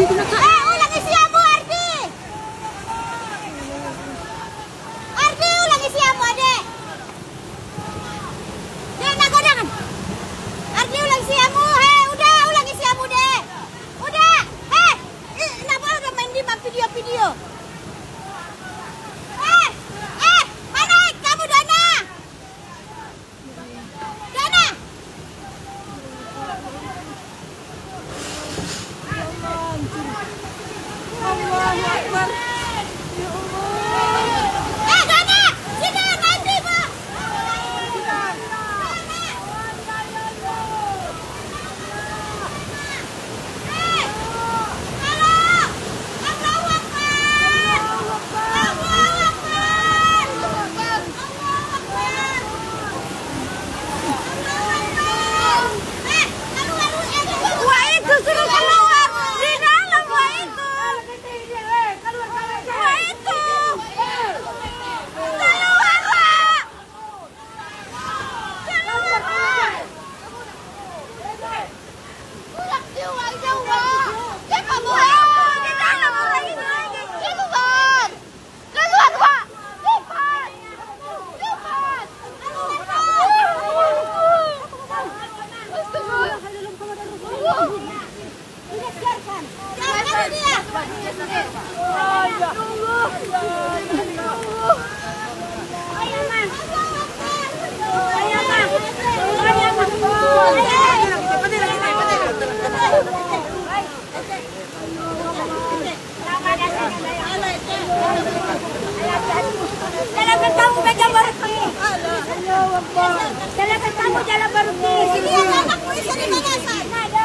ulangi siamu Ardi. Ardi, ulangi siamu adek. Dek, nak godangan. Ardi, ulangi siamu. Udah, ulangi siamu dek. Udah. Kenapa udah main di video-video? Mana kamu Dana? Dana. Allahu Akbar. Ya Allah. Dana, sini nanti, Pak. Jalan kamu pegang barutnya. Jalan kamu jalan barutnya. Sini yang anak polisi di mana, San? Ada.